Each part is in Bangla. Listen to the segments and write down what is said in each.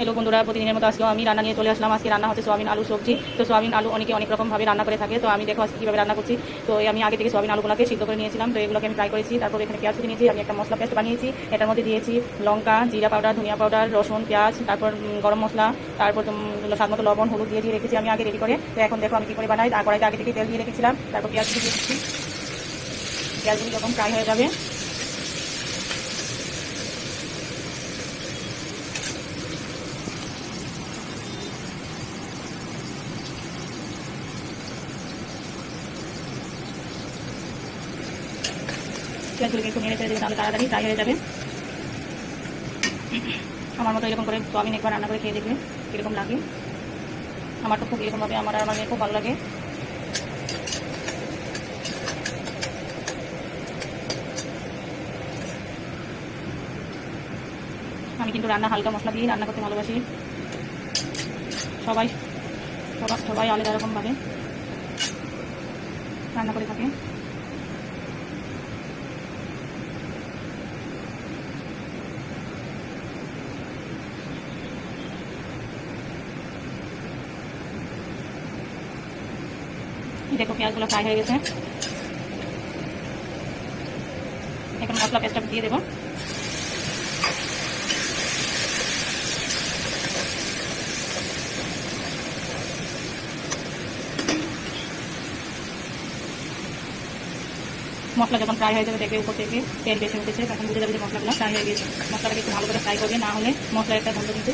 হ্যালো বন্ধুরা, প্রতিদিনের মতো আজকেও আমি রান্না নিয়ে চলে আসলাম। আজকে রান্না হচ্ছে সোয়াবিন আলু সবজি। তো সোয়াবিন আলু অনেকে অনেক রকমভাবে রান্না করে থাকে। তো আমি দেখো আজকে কীভাবে রান্না করছি। তো আমি আগে থেকে সোয়াবিন আলুগুলোকে সিদ্ধ করে নিয়েছিলাম। তো এগুলোকে আমি ফ্রাই করেছি। তারপর এখানে পেঁয়াজ কুচি নিয়েছি। আমি একটা মশলা পেস্ট বানিয়েছি। এটার মধ্যে দিয়েছি লঙ্কা, জিরা পাউডার, ধনিয়া পাউডার, রসুন, পেঁয়াজ, তারপর গরম মশলা, তারপর স্বাদ মতো লবণ, হলুদ দিয়ে রেখেছি আমি আগে রেডি করে। তো এখন দেখো আমি কী করে বানাই। আর কড়াইতে আগে থেকে তেল দিয়ে রেখেছিলাম। তারপর পেঁয়াজ কুচি দিয়ে দিচ্ছি। পেঁয়াজগুলি যখন ফ্রাই হয়ে যাবে পেঁয়াজগুলিকে একটু নেড়ে ফেলে দেবে, তাহলে তাড়াতাড়ি ফ্রাই হয়ে যাবে। আমার মতো এরকম করে সোয়াবিন একবার রান্না করে খেয়ে দেখবে কীরকম লাগে। আমার তো খুব এরকমভাবে আমার মেয়ে খুব ভালো লাগে। আমি কিন্তু রান্না হালকা মশলা দিয়ে রান্না করতে ভালোবাসি। সবাই সবাই আলাদা রকমভাবে রান্না করে থাকে। দেখো পেঁয়াজগুলো ফ্রাই হয়ে গেছে। এখন মশলা পেস্টটা দিয়ে দেবো। মশলা যখন ফ্রাই হয়ে যাবে দেখবে উপর থেকে তেল বেশি উঠেছে, তখন বুঝে যাবে যে মশলাগুলো ফ্রাই হয়ে গেছে। মশলাটাকে একটু ভালো করে ফ্রাই করবে, না হলে মশলার একটা গন্ধ কিন্তু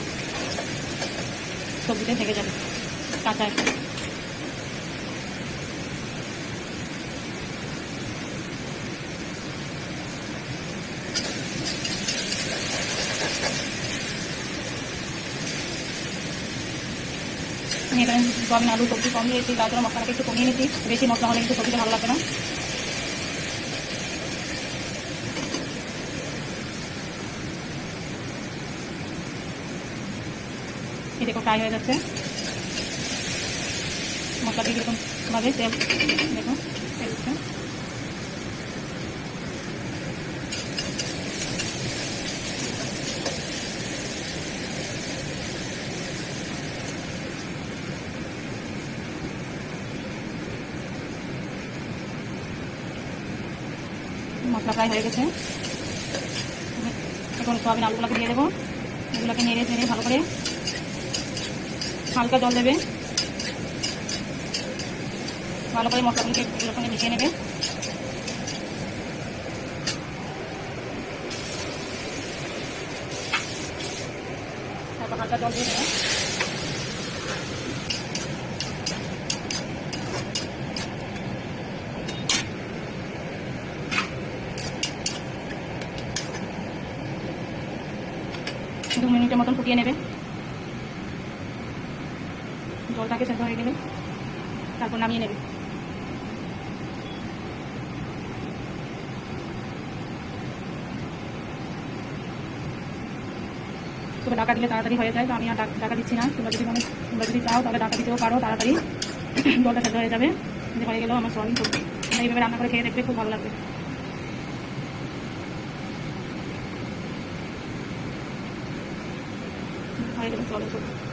সবজিতে থেকে যাবে কাঁচা একটা। আমি এখানে সোয়াবিন আলু সবজি কম নিয়েছি, তার জন্য মশলাটাকে একটু কমিয়ে নিয়েছি। বেশি মশলা হলে কিন্তু সবজিটা ভালো লাগবে না। এই দেখো ফ্রাই হয়ে যাচ্ছে। মশলা দিয়ে এরকমভাবে তেল দেখো তেল উঠছে। মশলা ফ্রাই হয়ে গেছে। এখন সোয়াবিন আলুগুলোকে দিয়ে দেবো। এগুলোকে নেড়ে চেড়ে ভালো করে হালকা জল দেবে, ভালো করে মশলাগুলোকে এগুলোর সঙ্গে মিশিয়ে নেবে। তারপর হালকা জল দিয়ে দেবে। 2 মিনিটের মতন ফুটিয়ে নেবে। জলটাকে সেদ্ধ হয়ে গেলে তারপর নামিয়ে নেবে। তবে ঢাকা দিলে তাড়াতাড়ি হয়ে যায়, তো আমি আর ঢাকা দিচ্ছি না। তোমরা যদি চাও তাহলে ঢাকা দিতেও পারো, তাড়াতাড়ি জলটা সেদ্ধ হয়ে যাবে। হয়ে গেলেও আমার সোয়াবিন সবজি এইভাবে রান্না করে খেয়ে দেখবে, খুব ভালো লাগবে। হয়ে গেলে সোয়াবিন সবজি।